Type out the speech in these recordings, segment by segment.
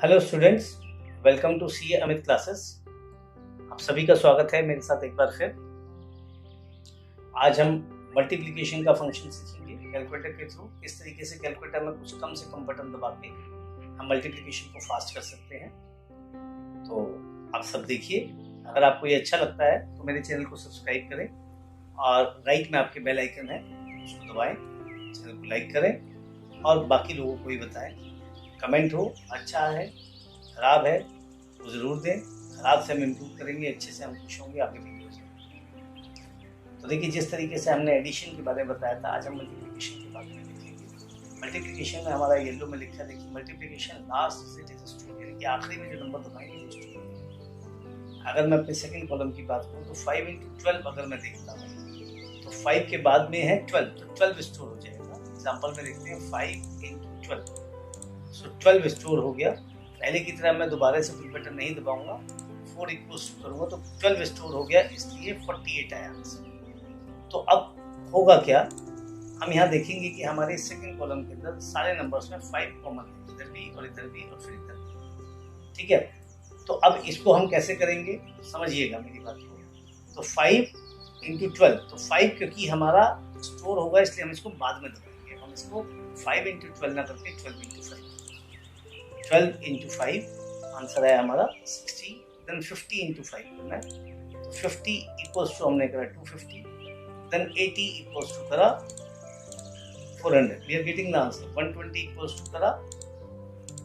Hello students, welcome to CA Amit classes. आप सभी का स्वागत है मेरे साथ एक बार फिर। आज हम मल्टीप्लिकेशन का फंक्शन सीखेंगे कैलकुलेटर के थ्रू। किस तरीके से कैलकुलेटर में कुछ कम से कम बटन दबा के हम मल्टीप्लिकेशन को फास्ट कर सकते हैं। तो आप सब देखिए। अगर आपको ये अच्छा लगता है तो मेरे चैनल को सब्सक्राइब करें और राइट में आपके बेल आइकन है, उसको दबाएं, चैनल को लाइक करें और बाकी लोगों को भी बताएं। कमेंट हो, अच्छा है खराब है तो ज़रूर दें। खराब से हम इम्प्रूव करेंगे, अच्छे से हम खुश होंगे आपके वीडियोज़ में। तो देखिए, जिस तरीके से हमने एडिशन के बारे में बताया था, आज हम मल्टीप्लिकेशन के बारे में देखेंगे। मल्टीप्लिकेशन में हमारा येलो में लिखा है, देखिए multiplication last digit is store, यानी कि आखिरी में जो नंबर दबाएंगे वो स्टोर। अगर मैं अपने सेकंड कॉलम की बात करूँ तो 5 × 12 अगर मैं देखता हूँ तो 5 के बाद में है 12, तो 12 स्टोर हो जाएगा। एग्जाम्पल में देखते हैं 5 × 12, सो 12 स्टोर हो गया। पहले की तरह मैं दोबारा से फुल बटन नहीं दबाऊंगा, 4 इक्वल्स करूंगा तो 12 स्टोर हो गया, इसलिए 48 आया आंसर। तो अब होगा क्या, हम यहाँ देखेंगे कि हमारे सेकंड कॉलम के अंदर सारे नंबर्स में 5 कॉमन है, इधर भी और इधर भी और फिर इधर भी। ठीक है, तो अब इसको हम कैसे करेंगे समझिएगा मेरी बात को। तो 5 × 12, तो 5 क्योंकि हमारा स्टोर होगा इसलिए हम इसको बाद में दबाएंगे। हम इसको 5 × 12 ना करके 12 × 5, 12 × 5 आंसर है हमारा 60। देन 50 × 5 करना है, तो 50 इक्वल्स टू हमने करा 250। देन 80 इक्वल्स टू करा 400, we are getting the answer. 120 equals to करा,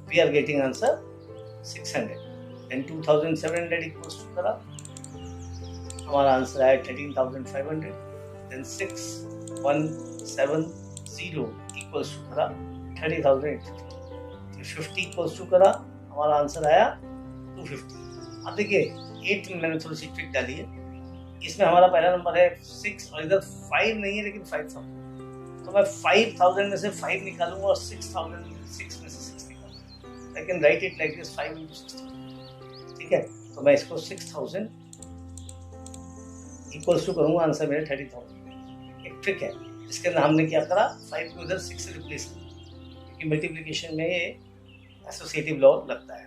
we are getting answer 600। Then 2700 equals to करा, हमारा आंसर है 13,500। देन 6170 इक्वल्स टू करा 30,850। 50 इक्वल्स टू करा, हमारा आंसर आया 250। अब देखिए 8 में मैंने थोड़ी सी ट्रिक डाली है। इसमें हमारा पहला नंबर है 6 और इधर 5 नहीं है लेकिन 5000, तो मैं 5000 में से 5 निकालूंगा और 6 में से 6 निकालूंगा। I can write it like this 5 × 60। ठीक है, तो मैं इसको 6000 इक्वल्स टू करूंगा, आंसर मेरा 30,000। एक ट्रिक है, इसके अंदर हमने क्या करा, 5 को उधर 6 से रिप्लेस किया क्योंकि मल्टीप्लिकेशन में ये एसोसिएटिव लॉ लगता है।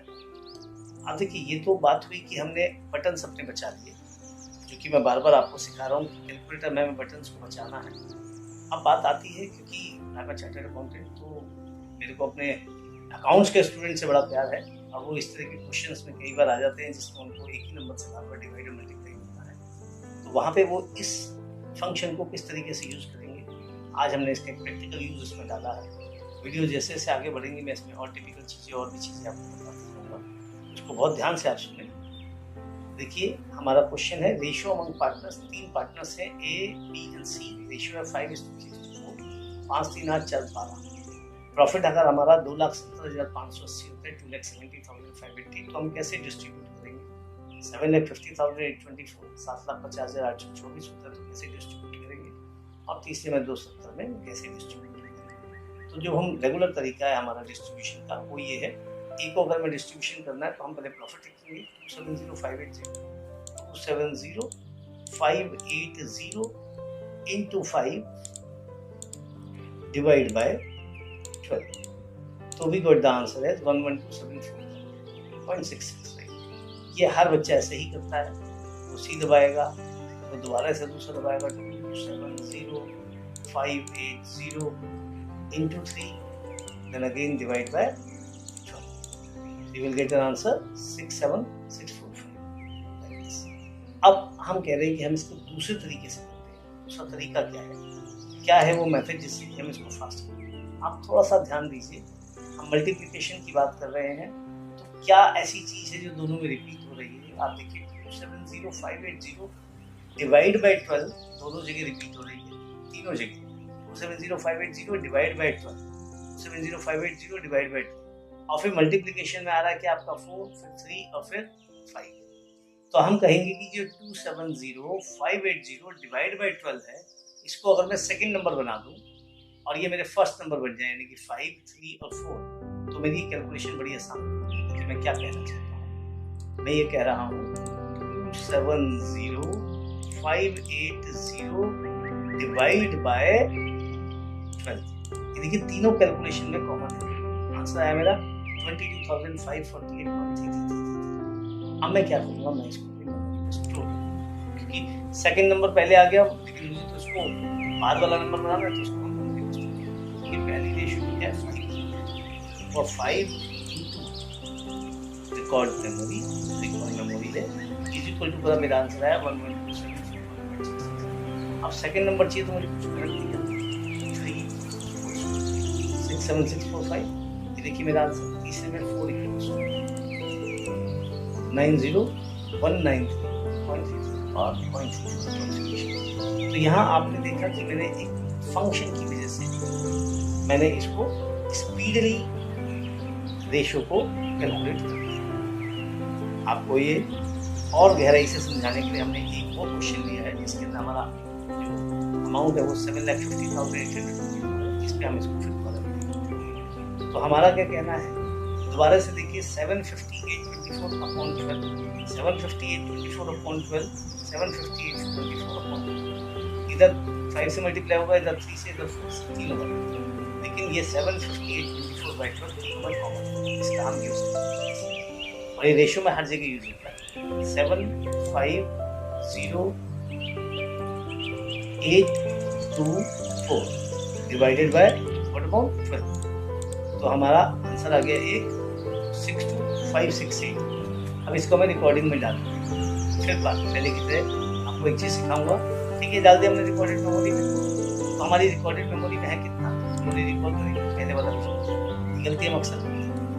अब देखिए, ये तो बात हुई कि हमने बटन अपने बचा लिए, जो कि मैं बार बार आपको सिखा रहा हूँ कि कैलकुलेटर में बटन्स को बचाना है। अब बात आती है, क्योंकि मैं चार्टर्ड अकाउंटेंट, तो मेरे को अपने अकाउंट्स के स्टूडेंट से बड़ा प्यार है और वो इस तरह के क्वेश्चंस में कई बार आ जाते हैं जिसमें उनको एक ही नंबर से बार बार डिवाइड और मल्टीप्लाई करना है। तो वहाँ पे वो इस फंक्शन को किस तरीके से यूज़ करेंगे, आज हमने इसका प्रैक्टिकल यूज़ इसमें डाला है। वीडियो जैसे जैसे आगे बढ़ेंगे मैं इसमें और टिपिकल चीज़ें और भी चीज़ें आपको बताता रहूँगा, उसको बहुत ध्यान से आप सुनें। देखिए, हमारा क्वेश्चन है रेशियो अमंग पार्टनर्स। 3 पार्टनर्स हैं, A B and C. Ratio है 5:4, 5 3 8 4 12। प्रॉफिट अगर हमारा 2,70,580 होता है, 2,70,580, तो हम कैसे डिस्ट्रीब्यूट करेंगे। 7,50,824, 7,50,824 होता है, तो कैसे डिस्ट्रीब्यूट करेंगे। और तीसरे में 270 में कैसे डिस्ट्रीब्यूट। तो जो हम रेगुलर तरीका है हमारा डिस्ट्रीब्यूशन का वो ये है, ए को अगर मैं डिस्ट्रीब्यूशन करना है तो हम पहले प्रॉफिट लिखेंगे 270,580 × 5 डिवाइड बाय 12, तो वी गॉट द आंसर है 11274.665। ये हर बच्चा ऐसे ही करता है, वो सी दबाएगा तो दोबारा से दूसरा दबाएगा 270,580 into 3, then again divide by 12. You will get an answer 67645. अब हम कह रहे हैं कि हम इसको दूसरे तरीके से करते हैं। दूसरा तरीका क्या है वो मेथड जिससे हम इसको फास्ट करें। आप थोड़ा सा ध्यान दीजिए, हम मल्टीप्लिकेशन की बात कर रहे हैं, तो क्या ऐसी चीज़ है जो दोनों में रिपीट हो रही है। आप देखिए 270,580 डिवाइड बाई 12 दोनों जगह रिपीट हो रही है, तीनों जगह। 270,580 डिवाइड बाई 12, 270,580 डिवाइड बाई 12, और फिर मल्टीप्लिकेशन में आ रहा है कि आपका 4, फिर 3 और फिर 5। तो हम कहेंगे कि जो 270,580 डिवाइड बाई 12 है, इसको अगर मैं सेकंड नंबर बना दूं और ये मेरे फर्स्ट नंबर बन जाए, यानी कि 5, 3 और 4, तो मेरी कैलकुलेशन बड़ी आसान है। कि मैं क्या कहना चाहता हूँ, मैं ये कह रहा हूँ 270,580 डिवाइड बाय 12। ये देखिए तीनों कैलकुलेशन में कॉमन है, आंसर आया मेरा 22,548.33। अब मैं क्या करूँगा, मैं इसको स्टोर, क्योंकि सेकंड नंबर पहले आ गया, लेकिन मुझे तो इसको बाद वाला नंबर बनाना है, तो इसको हम पहली रेशियो क्या है 5, और 5 रिकॉर्ड मेमोरी ले इज इक्वल टू, पूरा मेरा आंसर आया 1.27। अब सेकंड नंबर चाहिए तो मुझे कुछ करंट नहीं करना, 3.67645, ये देखिए मेरा आंसर। तीसरे में 4 90,193.6 और 0.6। तो यहाँ आपने देखा कि मैंने एक फंक्शन की वजह से मैंने इसको स्पीडली रेशियो को कैलकुलेट कर दिया। आपको ये और गहराई से समझाने के लिए हमने एक और क्वेश्चन लिया है, जिसके अंदर हमारा जो अमाउंट है वो 7,50,800, इस पे हम इसको फिट करेंगे। तो हमारा क्या कहना है, दोबारा से देखिए 758.24/12, 758.24/12, 758.24/12, इधर 5 से मल्टीप्लाई होगा, इधर 3 से, इधर 4 से, 3 होगा, लेकिन ये 758.24/12 3 कॉमन, इसका हम यूज करेंगे और ये रेशियो में हर जगह यूज होता है। 750,824 डिवाइडेड बाय व्हाट अबाउट 12, तो हमारा आंसर आ गया 162,568। अब इसको मैं रिकॉर्डिंग में डाल दूँगा। फिर बात पहले की तरह आपको एक चीज़ सिखाऊंगा, ठीक है, डाल दिया हमने रिकॉर्डेड मेमोरी में। तो हमारी रिकॉर्डेड मेमोरी में है कितना, मेमोरी रिकॉल करेंगे पहले वाला गलती हम अक्सर करते हैं।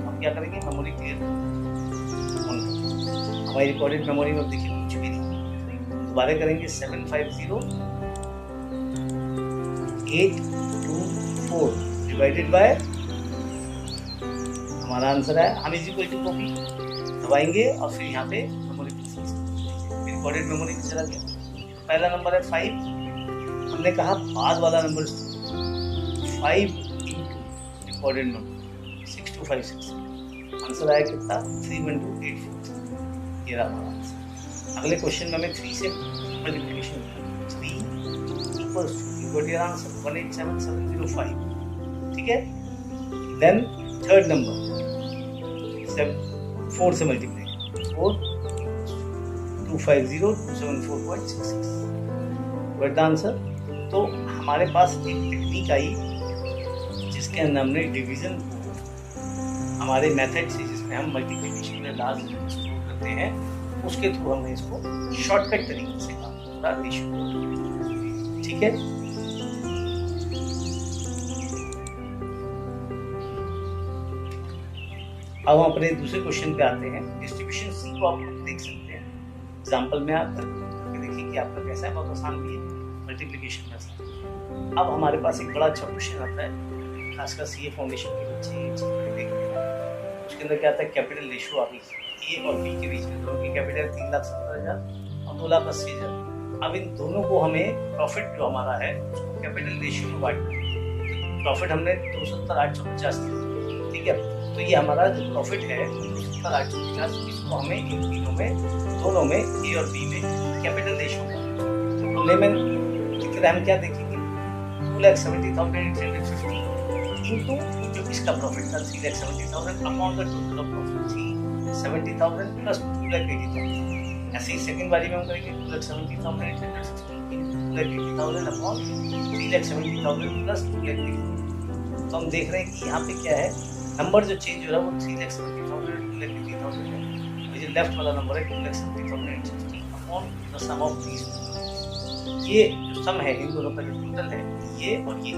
हम क्या करेंगे, मेमोरी क्लियर, हमारी रिकॉर्डेड मेमोरी में देखिए कुछ भी नहीं, दोबारा करेंगे 750,824 डिवाइडेड बाय, हमारा आंसर है, हम इज इक्वल टू कॉपी दबाएंगे और फिर यहाँ पे मेमोरी रिकॉर्डेड मेमोरी में चला गया। पहला नंबर है 5, हमने कहा बाद वाला number 5 into recorded number 6256, answer आया कितना 31284, ये रहा हमारा आंसर। अगले क्वेश्चन में हमें 3 से multiplication, 3 equals to your answer 187705, ठीक है। देन थर्ड नंबर 4 से मल्टीप्लाई, 4 250,274.66, व्हाट द आंसर। तो हमारे पास एक टेक्निक आई जिसके अंदर हमने डिवीजन को हमारे मेथड से, जिसमें हम मल्टीप्लिकेशन में लास्ट स्टोर करते हैं, उसके थ्रू हमने इसको शॉर्टकट तरीके से काम पूरा रेशियो, ठीक है। अब हम अपने दूसरे क्वेश्चन पे आते हैं। डिस्ट्रीब्यूशन सी को आप लोग देख सकते हैं एग्जाम्पल में, आप देखिए कि आपका कैसा है, बहुत आसान भी है, मल्टीप्लिकेशन में आसान। अब हमारे पास एक बड़ा अच्छा क्वेश्चन आता है, खासकर सीए फाउंडेशन के बच्चे देखते हैं, उसके अंदर क्या आता है, कैपिटल रेशियो आ गई ए और बी के बीच में, दोनों की कैपिटल 3,70,000 और 2,80,000। अब इन दोनों को हमें प्रॉफिट जो हमारा है उसको कैपिटल रेशियो में बांटना है। प्रॉफिट हमने 270,850 दिया, ठीक है। तो ये हमारा जो प्रॉफिट है 270,850, इसको हमें इन तीनों में, दोनों में, ए और बी में कैपिटल रेशियो में, तो लेमन कितना हम क्या देखेंगे, 2,70,850 इंटू जो इसका प्रॉफिट था 3,70,000 upon the total of profit 370,000 plus 2,80,000। ऐसे ही सेकंड बारी में हम करेंगे 2,70,850 अपॉन 3,70,000 प्लस 2,80,000। तो हम देख रहे हैं कि यहाँ पे क्या है, नंबर जो चेंज हो रहा है वो 3,70,000 2,80,000 है, और जो लेफ्ट वाला नंबर है 2,70,850 upon the some of these. ये जो सम है इन दोनों का जो टोटल है, ये और ये,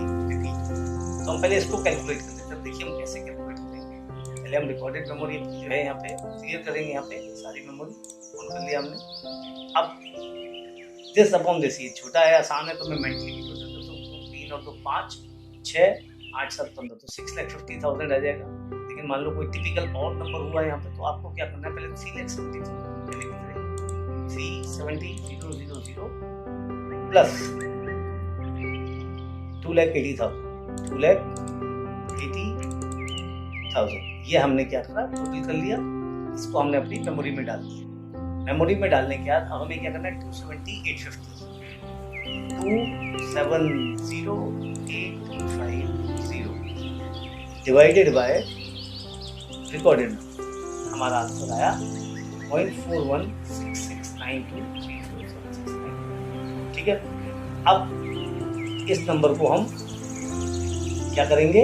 तो हम पहले इसको कैलकुलेट कर लेते हैं। देखिए हम कैसे कैलकुलेट करेंगे, पहले हम रिकॉर्डेड मेमोरी जो है यहाँ पे क्लियर करेंगे, यहाँ पे सारी मेमोरी ऑन कर लिया हमने। अब दिस अपॉन दिस, ये छोटा है, आसान है, तो मैं मेंटली भी टोटल करता हूँ, 3 और 2 5, 6, 8, 7, 15, तो 6,50,000 आ जाएगा। लेकिन मान लो कोई टिपिकल और नंबर हुआ है यहाँ पे, तो आपको क्या करना है, पहले 3,70,000 पहले की तरह 370,000 प्लस 2,80,000, 2,80,000, ये हमने क्या करा, टोटल कर लिया, इसको हमने अपनी मेमोरी में डाल दिया। मेमोरी में डालने के बाद अब हमें क्या करना है, 270,850 डिवाइडेड बाय रिकॉर्डेड नंबर। हमारा आंसर आया 0.4166923076। ठीक है, अब इस नंबर को हम क्या करेंगे,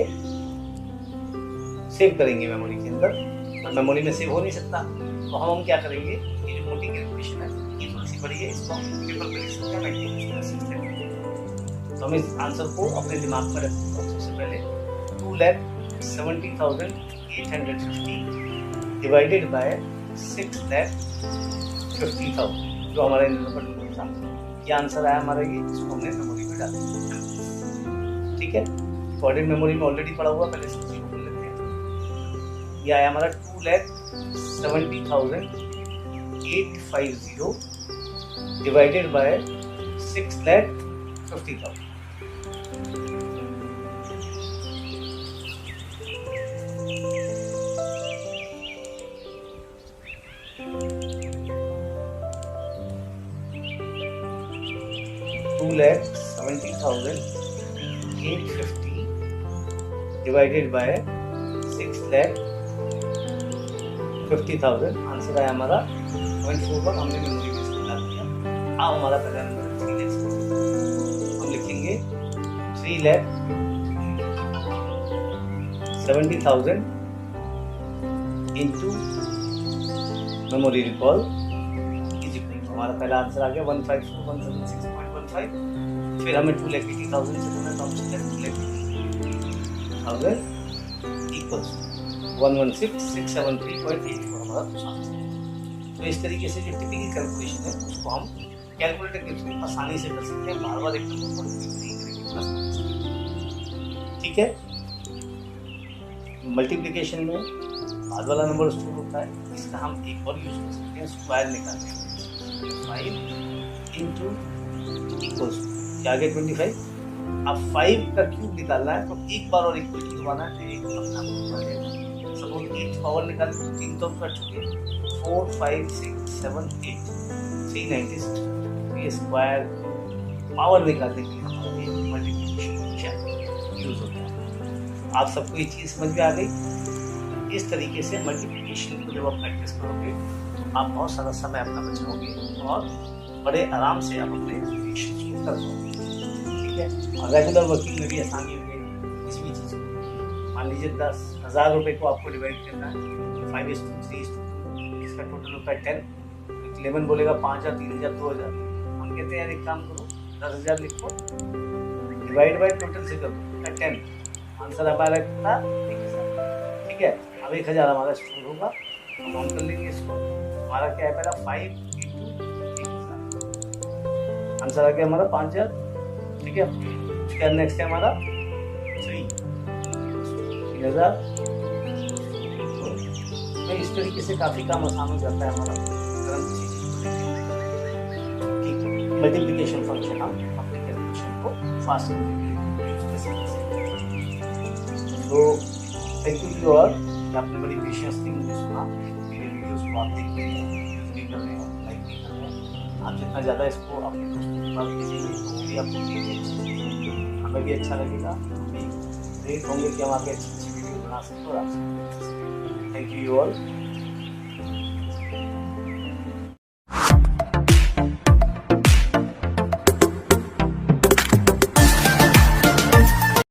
सेव करेंगे मेमोरी के अंदर। और मेमोरी में सेव हो नहीं सकता, तो हम क्या करेंगे, ये जो मोटी कैलकुलेशन है ये थोड़ी सी बड़ी है, इसको हम पेपर पे लिख सकते हैं। तो हम इस आंसर को अपने दिमाग में रखते हैं। सबसे पहले 2,70,850 डिवाइडेड बाय 6,50,000 जो हमारा नंबर था, ये आंसर आया हमारा। ये इसको हमने मेमोरी में डाल दिया। ठीक है, रिकॉर्डेड मेमोरी में ऑलरेडी पड़ा हुआ, पहले इसको जीरो कर लेते हैं। ये आया हमारा 2,70,850 divided by 6,50,000। Divided by 6,50,000 answer आया हमारा 0.41। हमने मेमोरी में इसको डाल दिया। अब हमारा पहला नंबर 3 लाख हम लिखेंगे 3,70,000 into memory recall is equal to, हमारा पहला आंसर आ गया 154,176.15। फिर हमें 2,80,000 से करना, तो हम 2,80,000 इक्वल्स 116,673.84 हमारा आंसर। तो इस तरीके से जो टिपिकल कैलकुलेशन है उसको हम कैलकुलेटर के थ्रू आसानी से कर सकते हैं। बार बार एक नंबर नहीं करेंगे। ठीक है, मल्टीप्लिकेशन में बाद वाला नंबर स्टोर होता है, इसका हम एक और यूज कर सकते हैं, स्क्वायर निकालने के लिए। 5 इंटू इक्वल्स क्या आ गया 25। अब 5 का क्यूब निकालना है, तो एक बार और इक्वल टू दबाना है, तो एक अपना सपोज 8 पावर निकाल, 3 तो कर चुके, 4 5 6 7 8 396। ये स्क्वायर पावर निकालने के लिए हमारा ये मल्टीप्लिकेशन फंक्शन यूज होता है। आप सबको ये चीज़ समझ में आ गई। इस तरीके से मल्टीप्लिकेशन को जब आप प्रैक्टिस करोगे तो आप बहुत सारा समय अपना बचाओगे और बड़े आराम से आप अपने रिलेशन कर पाओगे। ठीक है, और रेगुलर वर्किंग में भी आसानी होगी किसी भी चीज़ को। मान लीजिए 10,000 रुपये को आपको डिवाइड करना है 5:3:2, इसका टोटल होता है 10। 11 बोलेगा 5,000 3,000 2,000। हम कहते हैं यार एक काम करो 10,000 लिखो, डिवाइड बाय टोटल से करो 10, आंसर हमारा कितना 1,000। ठीक है, अब 1,000 हमारा स्टोर होगा, हम ऑन कर लेंगे इसको। हमारा क्या है, पहला 5 इंटू 1,000, आंसर आ गया हमारा 5,000। ठीक है, उसके बाद नेक्स्ट है हमारा 3,000। तो इस तरीके से काफ़ी काम आसान हो जाता है हमारा अगर हम किसी चीज़ को देखें। मल्टीप्लिकेशन फंक्शन हम अपने कैलकुलेशन को फास्ट करने के लिए यूज कर सकते हैं। तो थैंक यू ऑल, आपने बड़ी पेशेंसली मुझे सुना। मेरे वीडियोस को आप देख रहे हैं, यूज भी कर रहे हैं, लाइक भी कर रहे हैं। आप जितना ज़्यादा इसको अपने दोस्तों के पास भेजेंगे तो भी आपको हमें भी अच्छा लगेगा, हम भी ग्रेट होंगे कि हम आगे अच्छी वीडियो बना सकते हैं और आप थैंक यू ऑल।